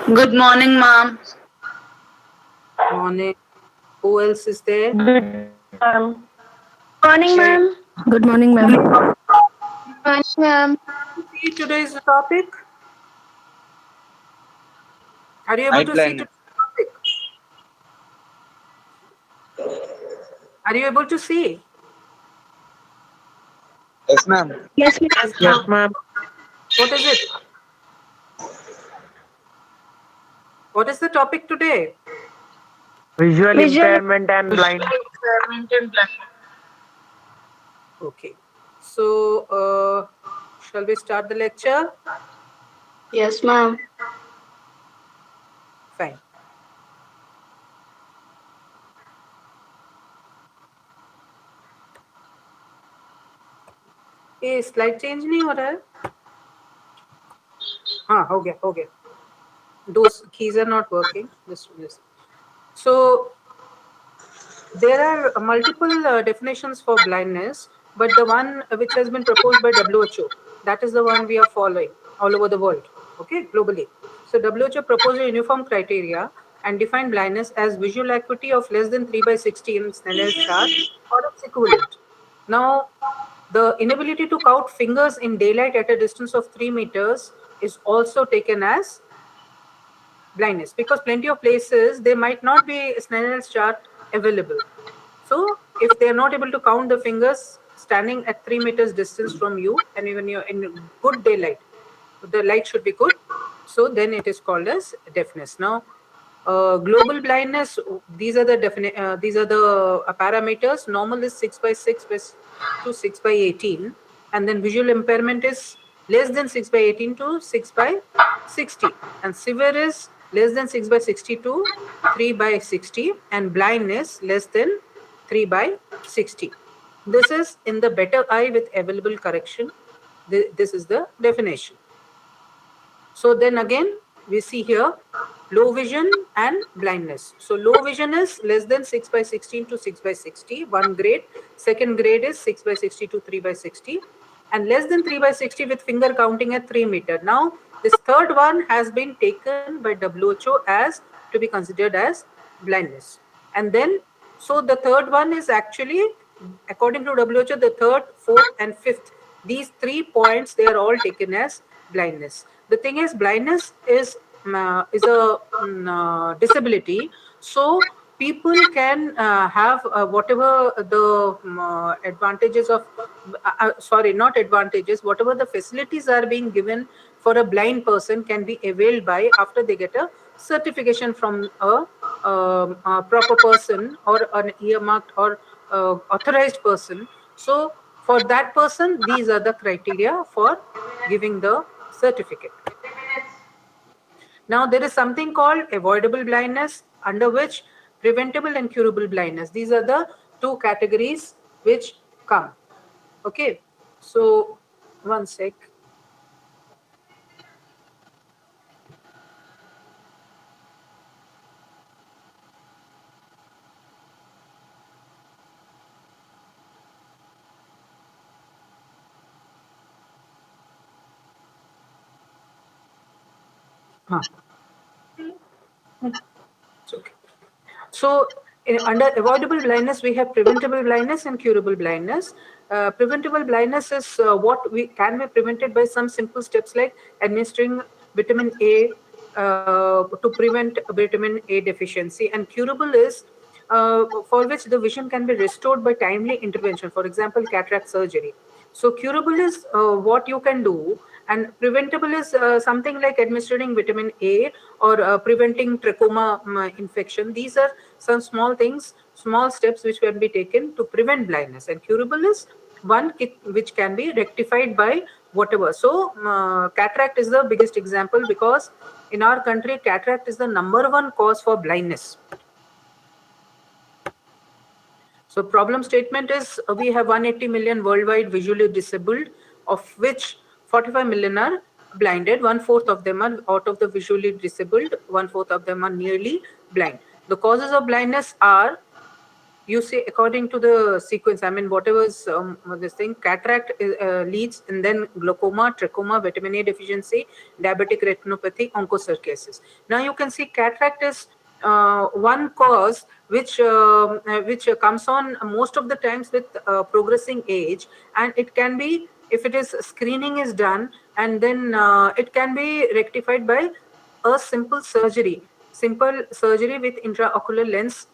Good morning, ma'am. Morning. Who else is there? Good morning, ma'am. Morning, Shall ma'am. Good morning, ma'am. Morning, ma'am. we see today's topic? Are you able Night to see blindness. today's topic? Are you able to see? Yes, ma'am. Yes, ma'am. Yes, Yes, ma'am. ma'am. What is it? What is the topic today? Visual Visual impairment and blind. experiment and black. Okay. So, shall we start the lecture? Yes, ma'am. Fine. ये slide change नहीं हो रहा है? हाँ हो गया. Those keys are not working. Just. So there are multiple definitions for blindness, but the one which has been proposed by WHO, that is the one we are following all over the world, okay, globally. So WHO proposed a uniform criteria and defined blindness as visual acuity of less than 3 by 60 in Snellen's chart or its equivalent. Now, the inability to count fingers in daylight at a distance of 3 meters is also taken as blindness, because plenty of places there might not be Snell's chart available. So if they are not able to count the fingers standing at 3 meters distance from you, and even you're in good daylight, the light should be good. So then it is called as deafness. Now, global blindness. These are the parameters. Normal is 6 by 6 to 6 by 18, and then visual impairment is less than 6 by 18 to 6 by 60, and severe is less than 6 by 60 to 3 by 60, and blindness less than 3 by 60. This is in the better eye with available correction. This is the definition. So then again, we see here low vision and blindness. So low vision is less than 6 by 16 to 6 by 60, one grade. Second grade is 6 by 60 to 3 by 60, and less than 3 by 60 with finger counting at 3 meter. Now, this third one has been taken by WHO as to be considered as blindness. And then, so the third one is actually, according to WHO, the third, fourth, and fifth, these 3 points, they are all taken as blindness. The thing is, blindness is a disability. So people can have whatever the advantages of, sorry, not advantages, whatever the facilities are being given for a blind person can be availed by after they get a certification from a proper person or an earmarked or authorized person. So for that person, these are the criteria for giving the certificate. Now, there is something called avoidable blindness, under which preventable and curable blindness. These are the two categories which come. Okay. So, one sec. Huh. It's okay. So, under avoidable blindness, we have preventable blindness and curable blindness. Preventable blindness is what we can be prevented by some simple steps like administering vitamin A to prevent vitamin A deficiency, and curable is for which the vision can be restored by timely intervention. For example, cataract surgery. So curable is what you can do, and preventable is something like administering vitamin A or preventing trachoma infection. These are some small things, small steps which can be taken to prevent blindness. And curable is one which can be rectified by whatever. So cataract is the biggest example, because in our country, cataract is the number one cause for blindness. So problem statement is we have 180 million worldwide visually disabled, of which 45 million are blinded. One fourth of them are out of the visually disabled. One fourth of them are nearly blind. The causes of blindness are you say according to the sequence, I mean, whatever's this thing, cataract leads, and then glaucoma, trachoma, vitamin A deficiency, diabetic retinopathy, onchocerciasis. Now you can see cataract is one cause which comes on most of the times with progressing age, and it can be, if it is screening is done, and then it can be rectified by a simple surgery with intraocular lens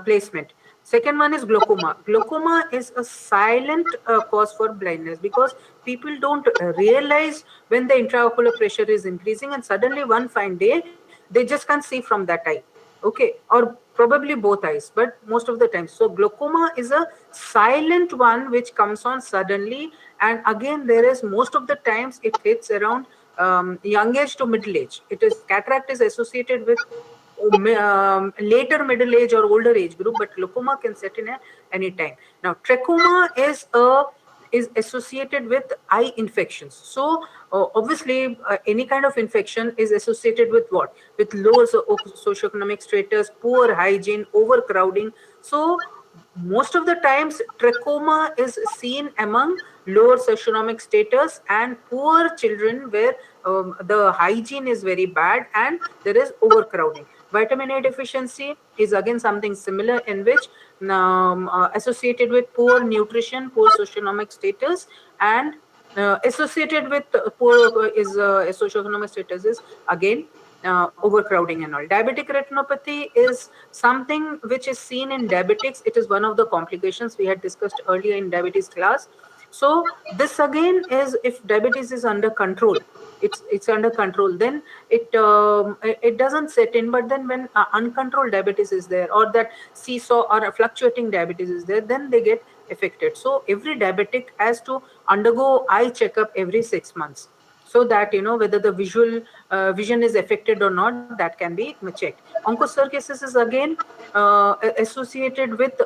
placement. Second one is glaucoma. Glaucoma is a silent cause for blindness, because people don't realize when the intraocular pressure is increasing, and suddenly one fine day they just can't see from that eye. Okay, or probably both eyes, but most of the time. So glaucoma is a silent one which comes on suddenly, and again there is, most of the times it hits around young age to middle age. It is, cataract is associated with later middle age or older age group, but glaucoma can set in at any time. Now trachoma is associated with eye infections. So obviously any kind of infection is associated with what? With lower socioeconomic status, poor hygiene, overcrowding. So most of the times trachoma is seen among lower socioeconomic status and poor children, where the hygiene is very bad and there is overcrowding. Vitamin A deficiency is again something similar, in which associated with poor nutrition, poor socioeconomic status, and associated with poor socioeconomic status is again overcrowding and all. Diabetic retinopathy is something which is seen in diabetics. It is one of the complications we had discussed earlier in diabetes class. So this again is, if diabetes is under control, it's under control, then it doesn't set in. But then when uncontrolled diabetes is there, or that seesaw or a fluctuating diabetes is there, then they get affected. So every diabetic has to undergo eye checkup every 6 months, so that whether the vision is affected or not, that can be checked. Onchocerciasis is again associated with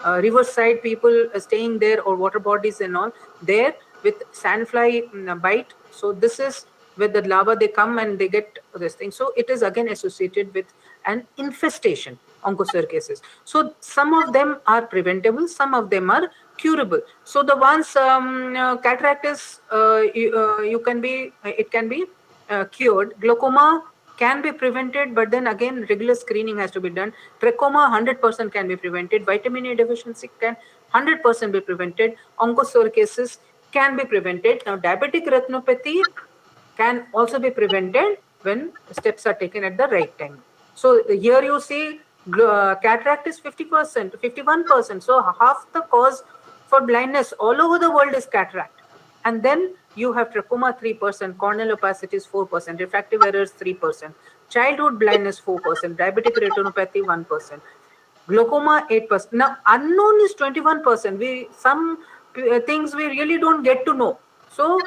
riverside people staying there, or water bodies and all there, with sandfly bite. So this is where the larva, they come and they get this thing. So it is again associated with an infestation, onchocerciasis. So some of them are preventable, some of them are curable. So the ones cataract is you can be it can be cured. Glaucoma can be prevented, but then again regular screening has to be done. Trachoma 100% can be prevented. Vitamin A deficiency can 100% be prevented. Onchocerciasis can be prevented. Now diabetic retinopathy can also be prevented when steps are taken at the right time. So here you see cataract is 50%, 51%. So half the cause for blindness all over the world is cataract. And then you have trachoma 3%, corneal opacity is 4%, refractive errors 3%, childhood blindness 4%, diabetic retinopathy 1%, glaucoma 8%. Now unknown is 21%. Some things we really don't get to know. So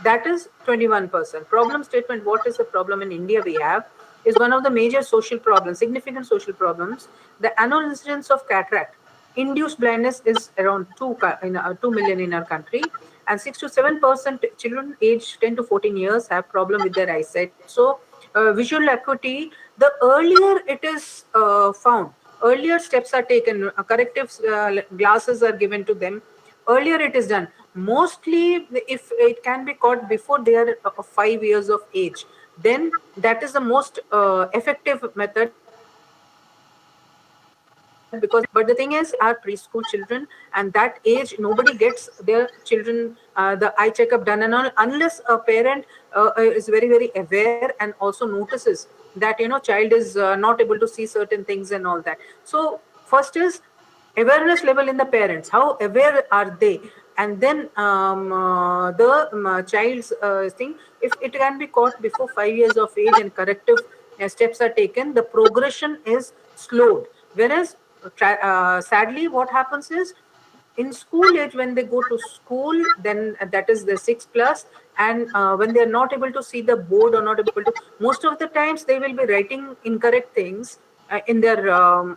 that is 21%. Problem statement, what is the problem in India we have, is one of the major social problems, significant social problems. The annual incidence of cataract induced blindness is around 2 million in our country, and 6 to 7% children aged 10 to 14 years have problem with their eyesight. So visual acuity, the earlier it is found, earlier steps are taken, corrective glasses are given to them, earlier it is done. Mostly if it can be caught before they are 5 years of age, then that is the most effective method, because but the thing is, our preschool children and that age, nobody gets their children the eye checkup done and all, unless a parent is very very aware and also notices that child is not able to see certain things and all that. So first is awareness level in the parents, how aware are they, and then the child's thing, if it can be caught before 5 years of age and corrective steps are taken, the progression is slowed. Whereas sadly what happens is, in school age, when they go to school, then that is the 6 plus, and when they are not able to see the board or not able to, most of the times they will be writing incorrect things in their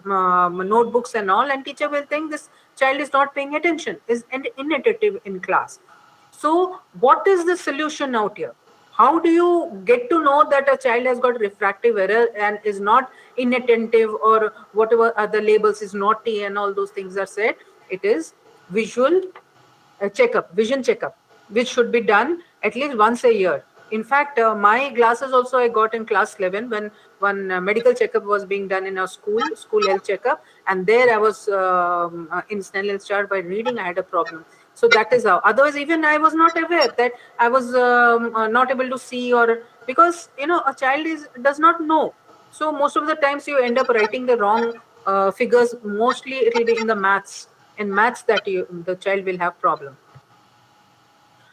notebooks and all, and teacher will think this child is not paying attention, is inattentive in class. So what is the solution out here? how do you get to know that a child has got refractive error and is not inattentive, or whatever other labels is naughty and all those things are said? It is visual checkup, vision checkup, which should be done at least once a year. In fact, my glasses also I got in class 11 when one medical checkup was being done in our school health checkup, and there I was in Snell's chart by reading I had a problem. So that is how. Otherwise, even I was not aware that I was not able to see, or because a child does not know. So most of the times you end up writing the wrong figures. Mostly it will be in the maths. In maths that the child will have problem.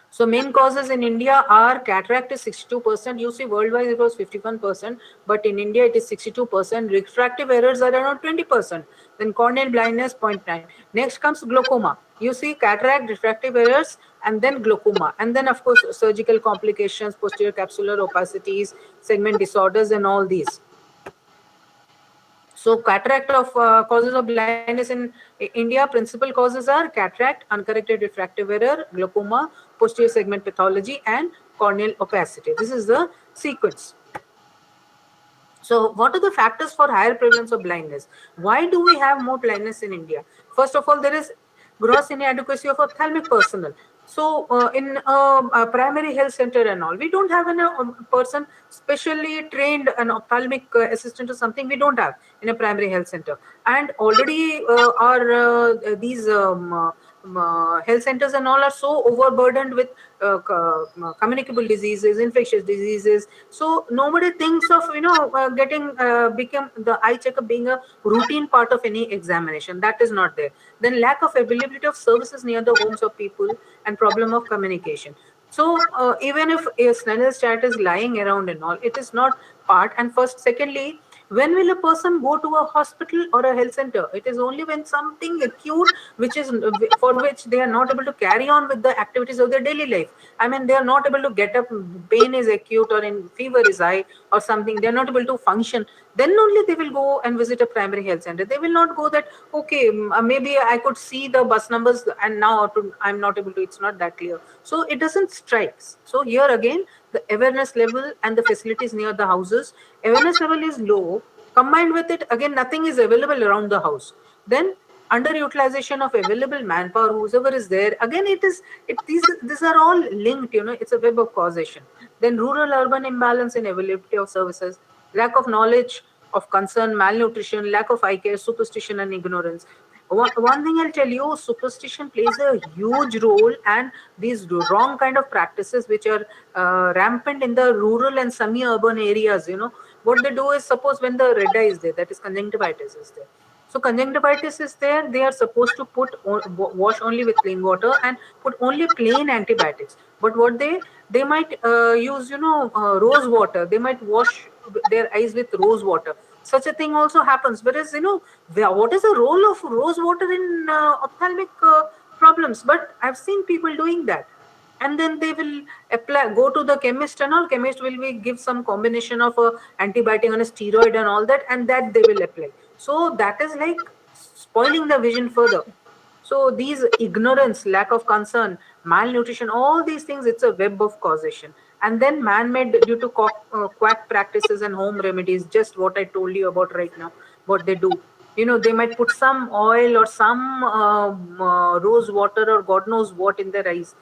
So main causes in India are cataract is 62%. You see worldwide it was 51%, but in India it is 62%. Refractive errors are around 20%. Then corneal blindness 0.9. Next comes glaucoma. You see cataract, refractive errors, and then glaucoma. And then of course surgical complications, posterior capsular opacities, segment disorders, and all these. So cataract of causes of blindness in India, principal causes are cataract, uncorrected refractive error, glaucoma, posterior segment pathology, and corneal opacity. This is the sequence. So what are the factors for higher prevalence of blindness? Why do we have more blindness in India? First of all, there is gross inadequacy of ophthalmic personnel. So in a primary health center and all, we don't have a person specially trained, an ophthalmic assistant or something. We don't have in a primary health center. And already these health centers and all are so overburdened with communicable diseases, infectious diseases. So nobody thinks of getting become the eye checkup being a routine part of any examination. That is not there. Then lack of availability of services near the homes of people and problem of communication. So even if a Snell's chart is lying around and all, it is not part. And first, secondly, when will a person go to a hospital or a health center? It is only when something acute, which is for which they are not able to carry on with the activities of their daily life. I mean, they are not able to get up, pain is acute, or in fever is high, or something. They are not able to function. Then only they will go and visit a primary health center. They will not go that, okay, maybe I could see the bus numbers and now I'm not able to, it's not that clear. So it doesn't strike. So here again, the awareness level and the facilities near the houses, awareness level is low. Combined with it, again, nothing is available around the house. Then underutilization of available manpower, whoever is there, again, these are all linked, it's a web of causation. Then rural urban imbalance in availability of services, lack of knowledge of concern, malnutrition, lack of eye care, superstition, and ignorance. One thing I'll tell you, superstition plays a huge role, and these wrong kind of practices which are rampant in the rural and semi-urban areas, what they do is, suppose when the red eye is there, that is conjunctivitis is there. So conjunctivitis is there, they are supposed to wash only with clean water and put only plain antibiotics. But what they might use, rose water. They might wash their eyes with rose water. Such a thing also happens. Whereas, what is the role of rose water in ophthalmic problems? But I've seen people doing that. And then they will go to the chemist, and all chemist will give some combination of a antibiotic and a steroid and all that, and that they will apply. So that is like spoiling the vision further. So these ignorance, lack of concern, malnutrition, all these things, it's a web of causation. And then man-made due to quack practices and home remedies, just what I told you about right now, what they do. They might put some oil or some rose water or God knows what in their eyes.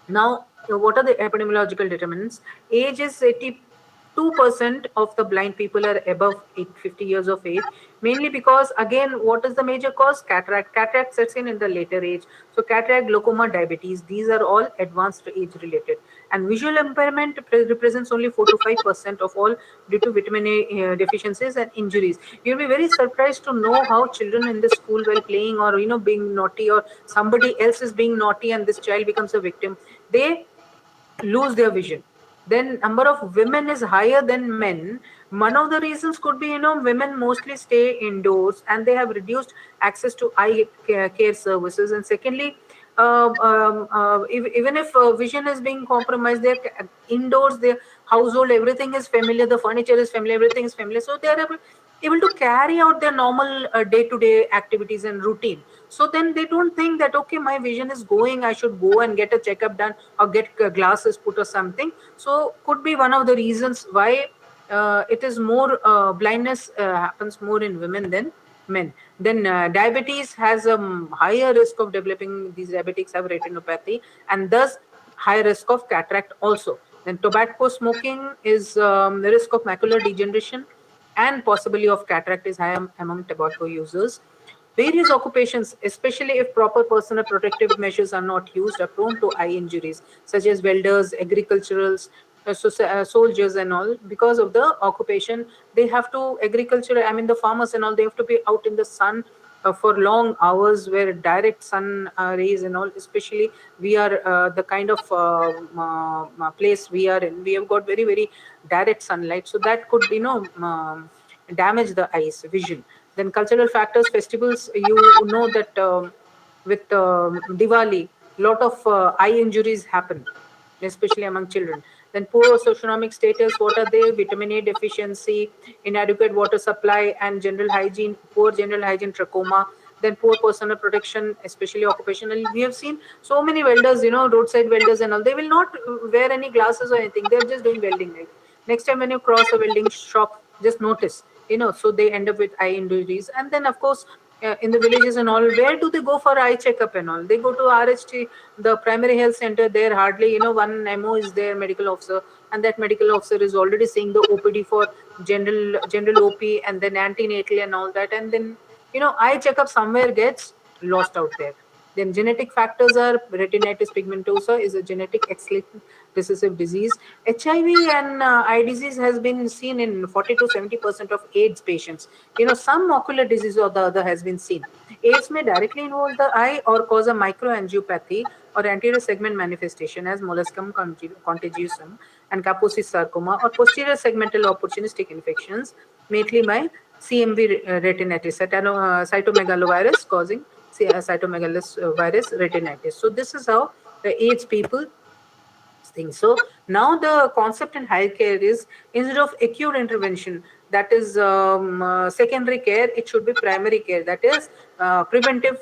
Now, what are the epidemiological determinants? Age is 82% of the blind people are above 50 years of age, mainly because, again, what is the major cause? Cataract. Cataract sets in the later age. So cataract, glaucoma, diabetes, these are all advanced age related. And visual impairment represents only 4 to 5% of all due to vitamin A deficiencies and injuries. You'll be very surprised to know how children in the school, while playing or being naughty, or somebody else is being naughty and this child becomes a victim, they lose their vision. Then number of women is higher than men. One of the reasons could be, women mostly stay indoors and they have reduced access to eye care services. And secondly, even if vision is being compromised, they're indoors, their household, everything is familiar, the furniture is familiar, everything is familiar. So they are able to carry out their normal day-to-day activities and routine. So then they don't think that, okay, my vision is going, I should go and get a checkup done or get glasses put or something. So could be one of the reasons why it is more blindness happens more in women than men. Then diabetes has a higher risk of developing, these diabetics have retinopathy and thus high risk of cataract also. Then tobacco smoking is the risk of macular degeneration and possibly of cataract is high among tobacco users. Various occupations, especially if proper personal protective measures are not used, are prone to eye injuries, such as welders, agriculturals, soldiers and all. Because of the occupation, they have to, agriculture, I mean the farmers and all, they have to be out in the sun for long hours where direct sun rays and all, especially we are the kind of place we are in, we have got very, very direct sunlight. So that could, damage the eyes vision. Then cultural factors, festivals, you know that with Diwali, lot of eye injuries happen, especially among children. Then poor socioeconomic status, what are they? Vitamin A deficiency, inadequate water supply, and general hygiene, poor general hygiene, trachoma. Then poor personal protection, especially occupational. We have seen so many welders, roadside welders and all. They will not wear any glasses or anything. They're just doing welding. Like next time when you cross a welding shop, just notice, so they end up with eye injuries. And then of course in the villages and all, where do they go for eye checkup and all? They go to RHT, the primary health center. There hardly, one MO is there, medical officer, and that medical officer is already seeing the OPD for general OP and then antenatal and all that. And then, eye checkup somewhere gets lost out there. Then genetic factors are retinitis pigmentosa is a genetic X-linked recessive disease. HIV and eye disease has been seen in 40 to 70% of AIDS patients. Some ocular disease or the other has been seen. AIDS may directly involve the eye or cause a microangiopathy or anterior segment manifestation as molluscum contagiosum and Kaposi's sarcoma, or posterior segmental opportunistic infections, mainly by CMV retinitis, cytomegalovirus causing cytomegalovirus retinitis. So this is how the AIDS people thing. So now the concept in healthcare is, instead of acute intervention, that is secondary care, it should be primary care. That is preventive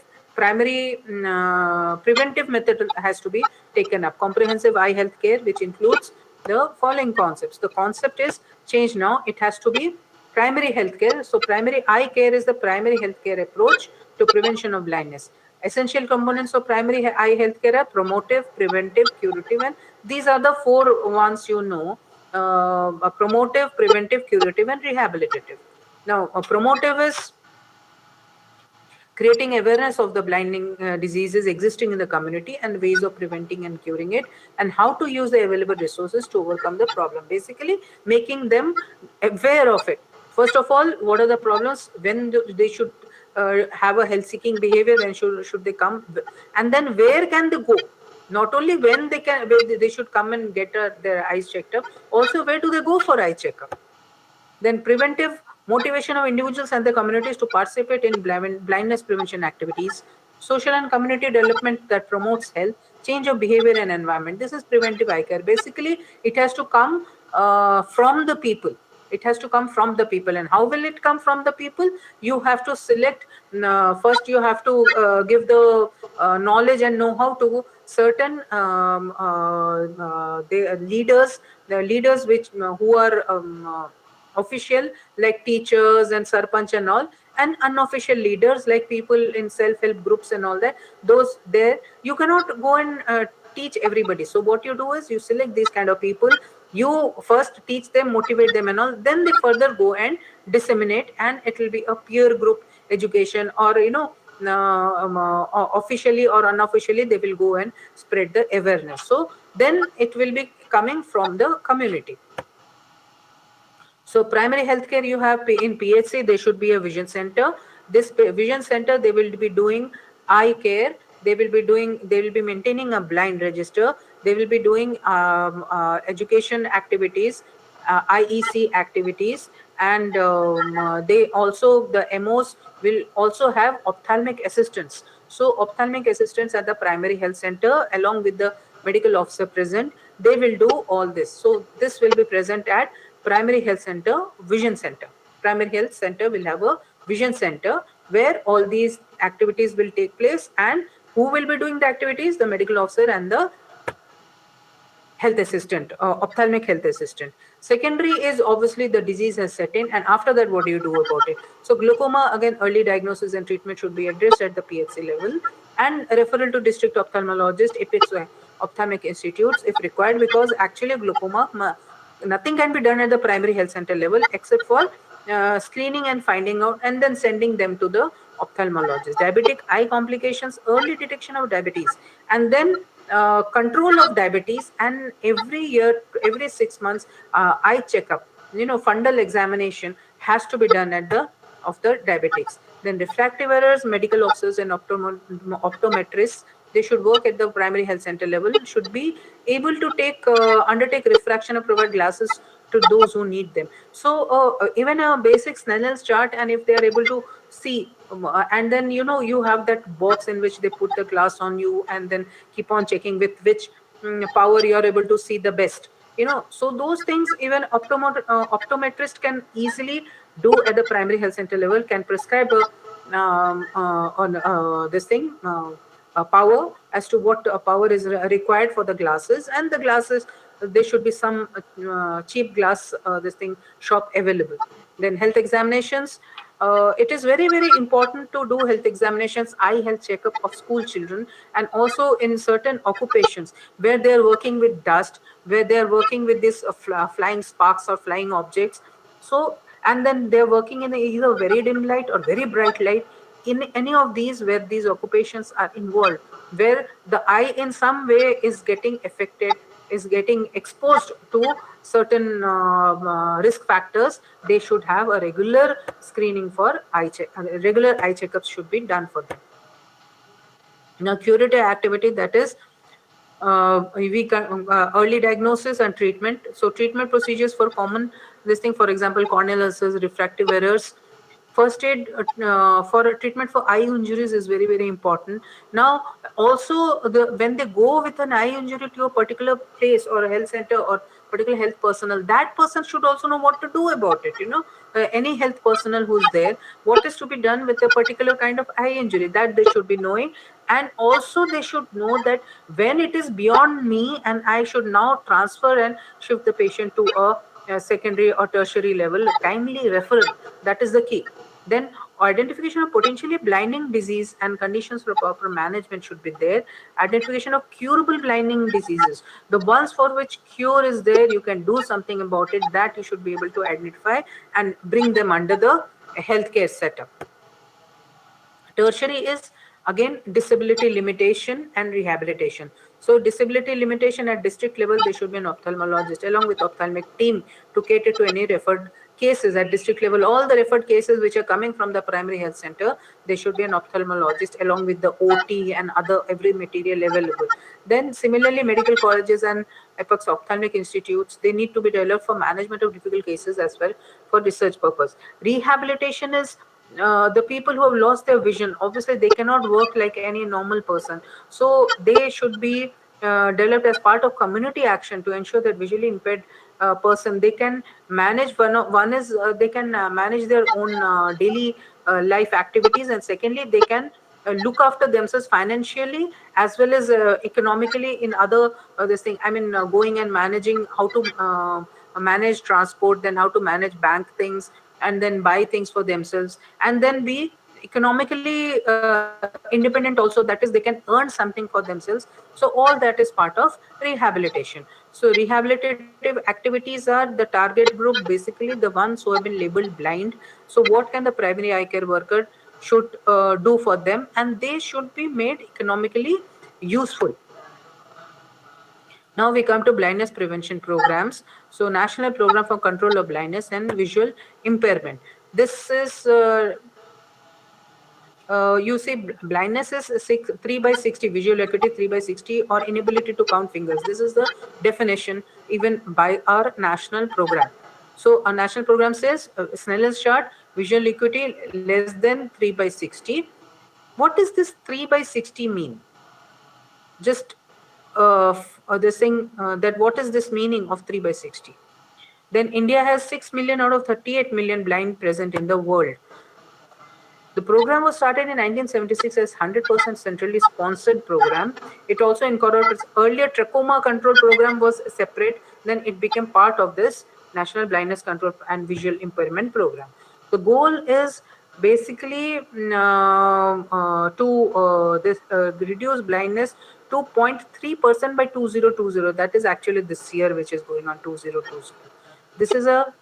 method has to be taken up. Comprehensive eye health care, which includes the following concepts. The concept is changed now. It has to be primary healthcare. So primary eye care is the primary healthcare approach to prevention of blindness. Essential components of primary eye healthcare are promotive, preventive, curative, and these are the four ones, promotive, preventive, curative, and rehabilitative. Now, promotive is creating awareness of the blinding diseases existing in the community and ways of preventing and curing it, and how to use the available resources to overcome the problem. Basically, making them aware of it. First of all, what are the problems? When they should have a health-seeking behavior? When should they come? And then where can they go? Not only when they should come and get their eyes checked up. Also, where do they go for eye checkup? Then preventive motivation of individuals and the communities to participate in blindness prevention activities. Social and community development that promotes health, change of behavior and environment. This is preventive eye care. Basically, it has to come from the people. It has to come from the people. And how will it come from the people? You have to select, first you have to give the knowledge and know-how to certain the leaders which who are official, like teachers and sarpanch and all, and unofficial leaders like people in self-help groups and all that. Those there, you cannot go and teach everybody. So what you do is you select these kind of people, you first teach them, motivate them and all, then they further go and disseminate, and it will be a peer group education, or officially or unofficially they will go and spread the awareness. So then it will be coming from the community. So primary healthcare, you have in PHC, there should be a vision center. This vision center, they will be doing eye care. They will be maintaining a blind register. They will be doing education activities, IEC activities, and they also, the MOs will also have ophthalmic assistants. So ophthalmic assistants at the primary health center, along with the medical officer present, they will do all this. So this will be present at primary health center, vision center. Primary health center will have a vision center where all these activities will take place. And who will be doing the activities? The medical officer and the health assistant, ophthalmic health assistant. Secondary is obviously the disease has set in, and after that, what do you do about it? So glaucoma, again, early diagnosis and treatment should be addressed at the PHC level, and referral to district ophthalmologist, apex ophthalmic institutes if required, because actually glaucoma, nothing can be done at the primary health center level except for screening and finding out, and then sending them to the ophthalmologist. Diabetic eye complications, early detection of diabetes, and then control of diabetes, and every year, every 6 months, eye checkup, fundal examination has to be done at the of the diabetics. Then refractive errors, medical officers and optometrists, they should work at the primary health center level, should be able to undertake refraction or provide glasses to those who need them. So even a basic Snell's chart, and if they are able to see, and then you have that box in which they put the glass on you, and then keep on checking with which power you are able to see the best. So those things even optometrist can easily do at the primary health center level, can prescribe on this thing. Power, as to what power is required for the glasses, and the glasses, there should be some cheap glass this thing shop available. Then health examinations, it is very very important to do health examinations, eye health checkup of school children, and also in certain occupations where they are working with dust, where they are working with this flying sparks or flying objects. So, and then they're working in either very dim light or very bright light. In any of these where these occupations are involved, where the eye in some way is getting affected, is getting exposed to certain risk factors, they should have a regular screening for eye check. Regular eye checkups should be done for them. Now, curative activity, that is early diagnosis and treatment. So treatment procedures for common this thing, for example, corneal ulcers, refractive errors. First aid for treatment for eye injuries is very very important. Now also, when they go with an eye injury to a particular place or a health center or particular health personnel, that person should also know what to do about it. Any health personnel who's there, what is to be done with a particular kind of eye injury, that they should be knowing. And also they should know that when it is beyond me and I should now transfer and shift the patient to a secondary or tertiary level, timely referral, that is the key. Then identification of potentially blinding disease and conditions for proper management should be there. Identification of curable blinding diseases, the ones for which cure is there, you can do something about it, that you should be able to identify and bring them under the healthcare setup. Tertiary is again disability limitation and rehabilitation. So disability limitation at district level, there should be an ophthalmologist along with ophthalmic team to cater to any referred cases at district level. All the referred cases which are coming from the primary health center, there should be an ophthalmologist along with the OT and other every material available. Then similarly, medical colleges and apex ophthalmic institutes, they need to be developed for management of difficult cases as well for research purpose. Rehabilitation is the people who have lost their vision, obviously they cannot work like any normal person, so they should be developed as part of community action to ensure that visually impaired person, they can manage one is they can manage their own daily life activities, and secondly they can look after themselves financially as well as economically in other this thing, I mean going and managing how to manage transport, then how to manage bank things, and then buy things for themselves, and then be economically independent also, that is they can earn something for themselves. So all that is part of rehabilitation. So rehabilitative activities are the target group, basically the ones who have been labeled blind. So what can the primary eye care worker should do for them, and they should be made economically useful. Now we come to blindness prevention programs. So National Program for Control of Blindness and Visual Impairment. This is you see, blindness is 3 by 60, visual acuity 3 by 60, or inability to count fingers. This is the definition even by our national program. So our national program says Snellen's chart, visual acuity less than 3 by 60. What does this 3 by 60 mean? Just this thing, that what is this meaning of 3 by 60? Then India has 6 million out of 38 million blind present in the world. The program was started in 1976 as 100% centrally sponsored program. It also incorporates earlier trachoma control program was separate. Then it became part of this National Blindness Control and Visual Impairment Program. The goal is basically to reduce blindness to 0.3% by 2020. That is actually this year, which is going on 2020. This is a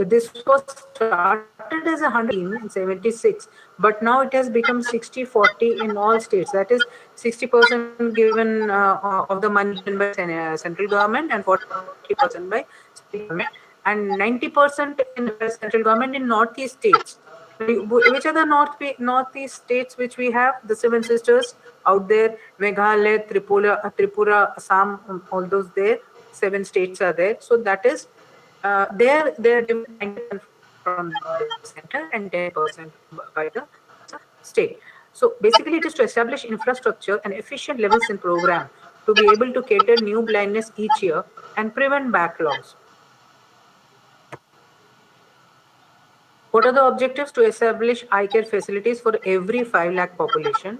this was started as 100 in 76, but now it has become 60-40 in all states. That is 60% given of the money given by central government and 40% by state government, and 90% in central government in northeast states. Which are the northeast states which we have? The Seven Sisters out there, Meghalaya, Tripura, Assam, all those there. 7 states are there. So that is they're given 90% from the center and 10% by the state. So basically, it is to establish infrastructure and efficient levels in program to be able to cater new blindness each year and prevent backlogs. What are the objectives? To establish eye care facilities for every 5 lakh population,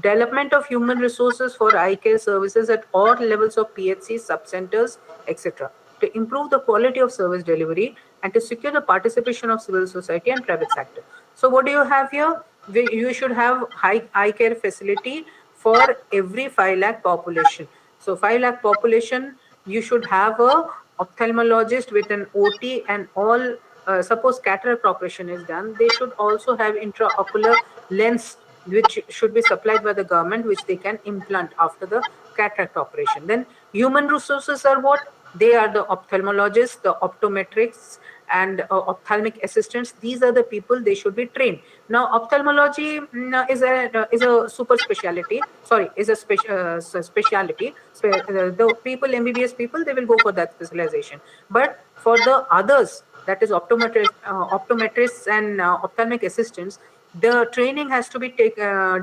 development of human resources for eye care services at all levels of PHC, sub-centers, etc., to improve the quality of service delivery and to secure the participation of civil society and private sector. So what do you have here? You should have eye care facility for every 5 lakh population. So 5 lakh population, you should have a ophthalmologist with an OT and all. Suppose cataract operation is done, they should also have intraocular lens which should be supplied by the government, which they can implant after the cataract operation. Then human resources are what? They are the ophthalmologists, the optometrists, and ophthalmic assistants. These are the people, they should be trained. Now ophthalmology is a super specialty, sorry, is a specialty. The people, MBBS people, they will go for that specialization. But for the others, that is optometrists and ophthalmic assistants, the training has to be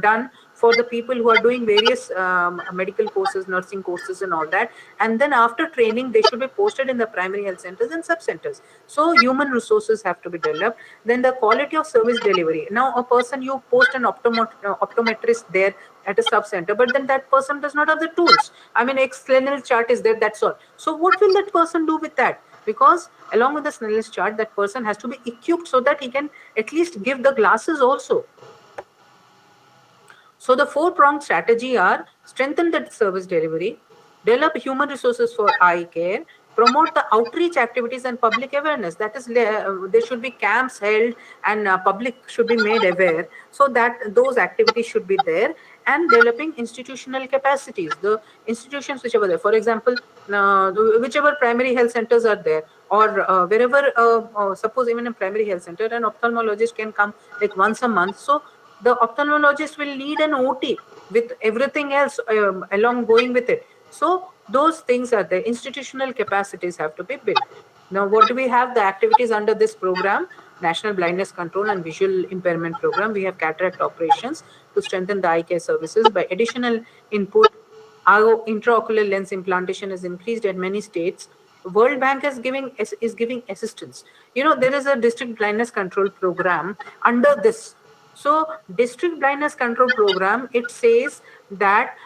done for the people who are doing various medical courses, nursing courses and all that. And then after training, they should be posted in the primary health centers and sub-centers. So human resources have to be developed. Then the quality of service delivery. Now a person, you post an optometrist there at a sub-center, but then that person does not have the tools. I mean, Snellen chart is there, that's all. So what will that person do with that? Because along with the Snellen's chart, that person has to be equipped so that he can at least give the glasses also. So the 4-pronged strategy are: strengthen the service delivery, develop human resources for eye care, promote the outreach activities and public awareness. That is, there should be camps held and public should be made aware, so that those activities should be there. And developing institutional capacities, the institutions which are there, for example, whichever primary health centers are there, or wherever, suppose even a primary health center, an ophthalmologist can come like once a month. So the ophthalmologist will need an OT with everything else along going with it. So those things are the institutional capacities have to be built. Now, what do we have? The activities under this program: National Blindness Control and Visual Impairment Program. We have cataract operations to strengthen the eye care services by additional input. Our intraocular lens implantation is increased at many states. World Bank is giving assistance. You know, there is a district blindness control program under this. So district blindness control program, it says that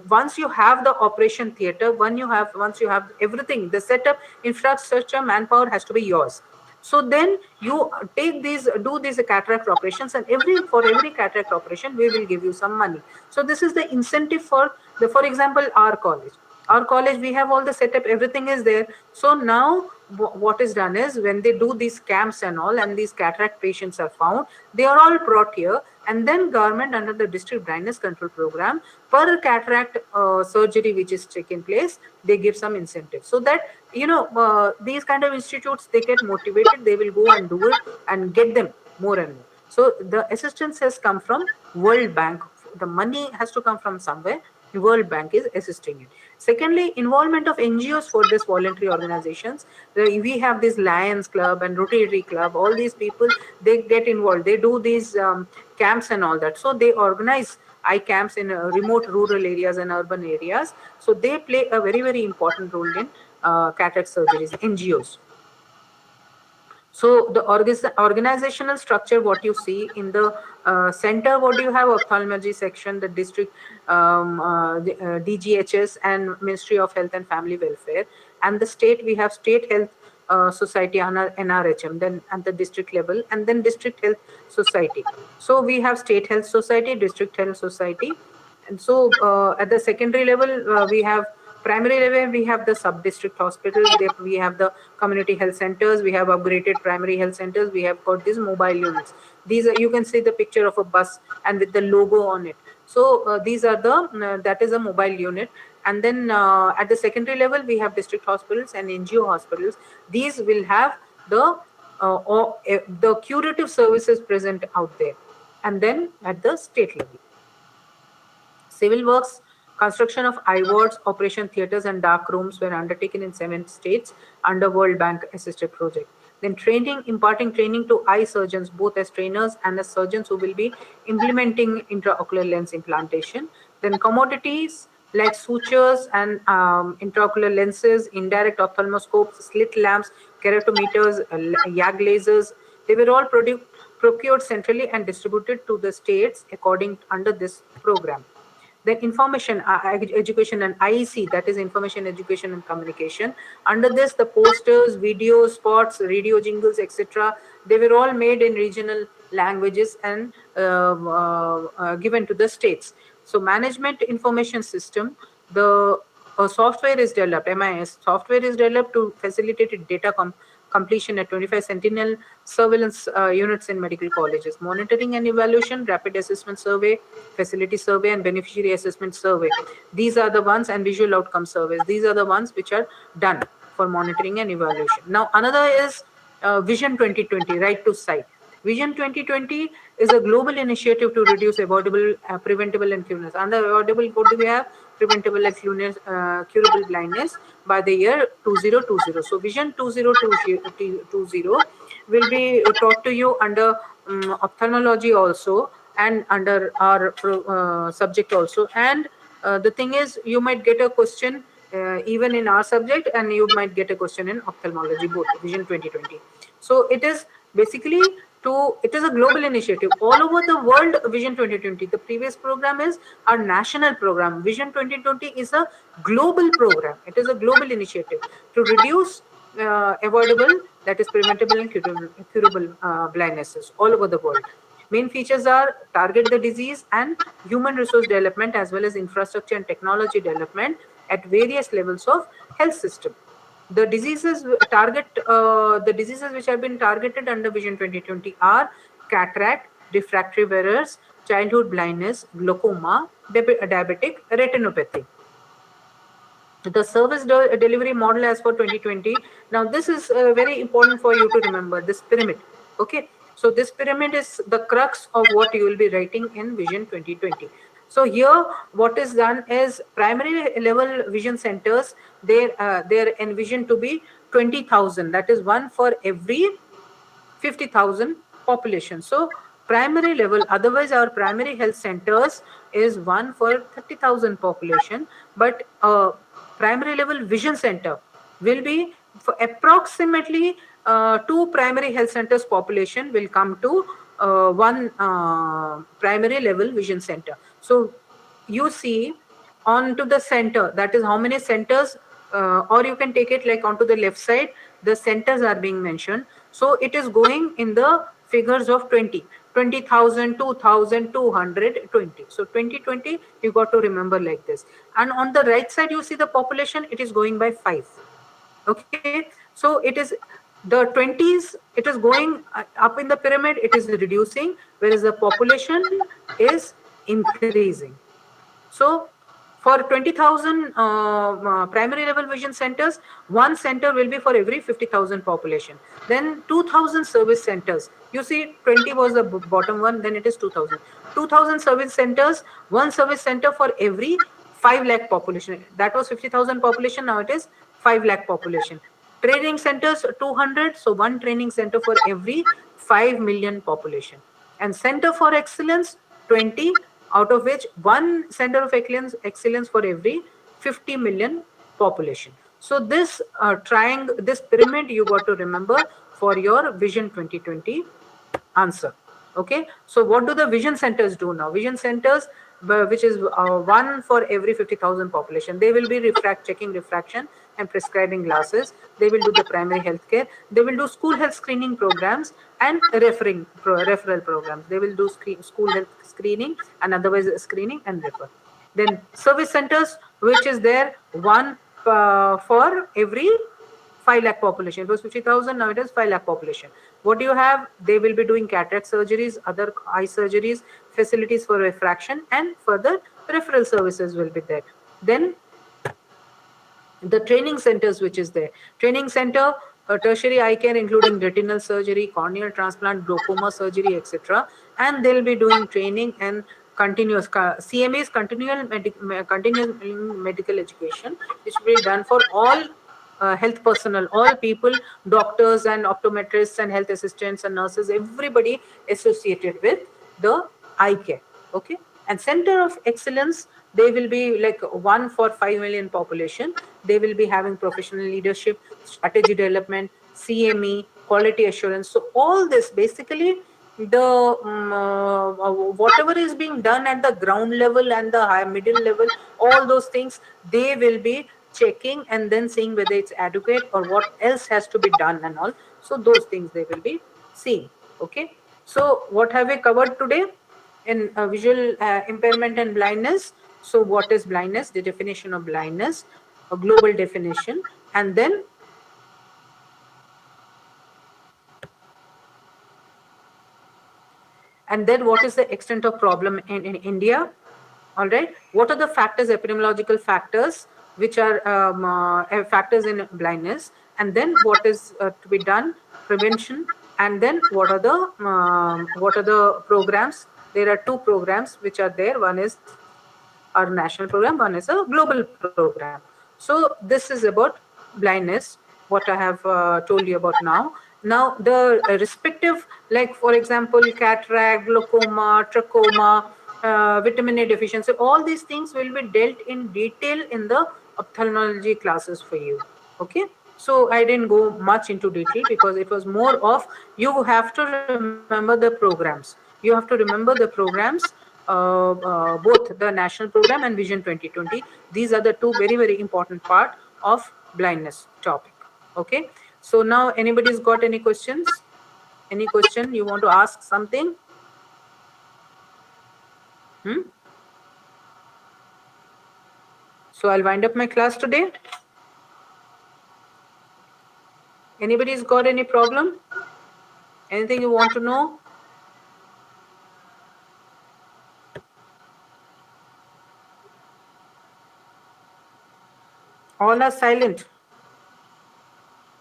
once you have the operation theater, once you have everything, the setup, infrastructure, manpower has to be yours. So then you do these cataract operations, and for every cataract operation, we will give you some money. So this is the incentive for example, our college. Our college, we have all the setup, everything is there. So now what is done is, when they do these camps and all, and these cataract patients are found, they are all brought here, and then government under the district blindness control program, per cataract surgery which is taking place, they give some incentive, so that these kind of institutes, they get motivated, they will go and do it and get them more and more. So the assistance has come from World Bank. The money has to come from somewhere. World Bank is assisting it. Secondly, involvement of NGOs for this voluntary organizations. We have this Lions Club and Rotary Club. All these people, they get involved. They do these camps and all that. So they organize eye camps in remote rural areas and urban areas. So they play a very, very important role in cataract surgeries, NGOs. So the organizational structure, what you see in the center, what do you have? Ophthalmology section, the district, DGHS and Ministry of Health and Family Welfare, and the state, we have state health society, NRHM, then at the district level, and then district health society. So we have state health society, district health society, and so at the secondary level, we have primary level, we have the sub-district hospitals, we have the community health centers, we have upgraded primary health centers, we have got these mobile units. These are, you can see the picture of a bus and with the logo on it. So these are the, that is a mobile unit. And then at the secondary level, we have district hospitals and NGO hospitals. These will have the curative services present out there. And then at the state level, civil works, construction of eye wards, operation theatres and dark rooms were undertaken in 7 states under World Bank assisted project. Then training, imparting training to eye surgeons, both as trainers and as surgeons who will be implementing intraocular lens implantation. Then commodities like sutures and intraocular lenses, indirect ophthalmoscopes, slit lamps, keratometers, YAG lasers, they were all procured centrally and distributed to the states according under this program. Then information education and IEC, that is information education and communication. Under this, the posters, video spots, radio jingles, etc., they were all made in regional languages and given to the states. So management information system, the software is developed, MIS software is developed to facilitate data completion at 25 sentinel surveillance units in medical colleges. Monitoring and evaluation, rapid assessment survey, facility survey and beneficiary assessment survey. These are the ones, and visual outcome surveys. These are the ones which are done for monitoring and evaluation. Now another is Vision 2020, right to sight. Vision 2020 is a global initiative to reduce avoidable, preventable and curable. Under avoidable, what do we have? Preventable and curable blindness by the year 2020. So Vision 2020 will be taught to you under ophthalmology also, and under our subject also. And the thing is, you might get a question even in our subject, and you might get a question in ophthalmology, both Vision 2020. So it is basically it is a global initiative all over the world. Vision 2020, the previous program is our national program. Vision 2020 is a global program. It is a global initiative to reduce avoidable, that is preventable and curable blindnesses all over the world. Main features are target the disease and human resource development, as well as infrastructure and technology development at various levels of health system. The diseases the diseases which have been targeted under Vision 2020 are cataract, refractory errors, childhood blindness, glaucoma, diabetic retinopathy. The service delivery model as for 2020. Now this is very important for you to remember, this pyramid. Okay, so this pyramid is the crux of what you will be writing in Vision 2020. So here what is done is primary level vision centers, they're envisioned to be 20,000, that is one for every 50,000 population. So primary level, otherwise our primary health centers is one for 30,000 population, but primary level vision center will be for approximately 2 primary health centers population will come to one primary level vision center. So you see onto the center, that is how many centers, or you can take it like onto the left side, the centers are being mentioned. So it is going in the figures of 20,000, 2,000, 220. So 2020, you got to remember like this. And on the right side, you see the population, it is going by 5. Okay, so it is the 20s, it is going up in the pyramid, it is reducing, whereas the population is increasing. So for 20,000 primary level vision centers, one center will be for every 50,000 population. Then 2,000 service centers. You see 20 was the bottom one, then it is 2,000. 2,000 service centers, one service center for every 5 lakh population. That was 50,000 population, now it is 5 lakh population. Training centers 200, so one training center for every 5 million population. And center for excellence 20, out of which one center of excellence for every 50 million population. So this triangle, this pyramid, you got to remember for your Vision 2020 answer. Okay, so what do the vision centers do now? Vision centers, which is one for every 50,000 population, they will be checking refraction and prescribing glasses. They will do the primary health care. They will do school health screening programs and referral programs. They will do school health screening and otherwise screening and refer. Then service centers, which is there one for every 5 lakh population. It was 50,000, now it is 5 lakh population. What do you have? They will be doing cataract surgeries, other eye surgeries, facilities for refraction, and further referral services will be there. Then the training centers, which is there. Training center, tertiary eye care, including retinal surgery, corneal transplant, glaucoma surgery, etc. And they'll be doing training and continuous CMA is continuous medical education, which will be done for all health personnel, all people, doctors and optometrists and health assistants and nurses, everybody associated with the eye care. Okay, and center of excellence, they will be like one for 5 million population. They will be having professional leadership, strategy development, CME, quality assurance. So all this basically the whatever is being done at the ground level and the high middle level, all those things they will be checking and then seeing whether it's adequate or what else has to be done and all. So those things they will be seeing. Okay, so what have we covered today in visual impairment and blindness? So what is blindness? The definition of blindness, a global definition, and then what is the extent of problem in India? All right, what are the factors, epidemiological factors, which are factors in blindness, and then what is to be done, prevention, and then what are the programs? There are two programs which are there. One is our national program, one is a global program. So this is about blindness, what I have told you about now. Now the respective, like for example, cataract, glaucoma, trachoma, vitamin A deficiency, all these things will be dealt in detail in the ophthalmology classes for you. Okay, so I didn't go much into detail because it was more of, you have to remember the programs. You have to remember the programs, both the national program and Vision 2020. These are the two very, very important part of blindness topic. Okay, so now anybody's got any questions? Any question you want to ask something? So I'll wind up my class today. Anybody's got any problem? Anything you want to know? All are silent.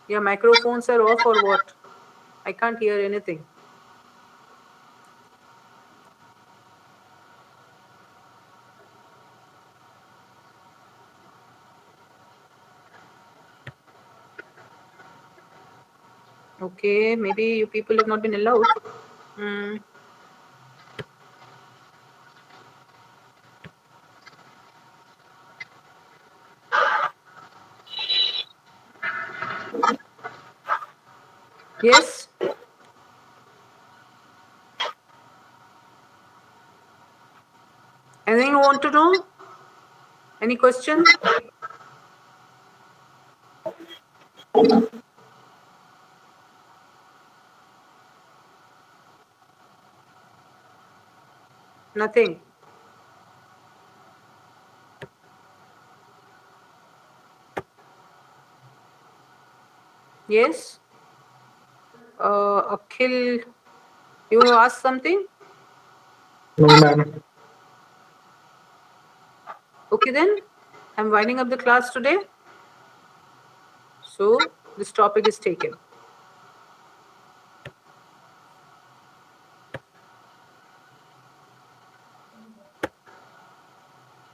Your microphones are off or what? I can't hear anything. Okay, maybe you people have not been allowed. Yes? Anything you want to know? Any question? Nothing. Yes? Akhil, you want to ask something? No, ma'am. Okay then, I'm winding up the class today. So this topic is taken.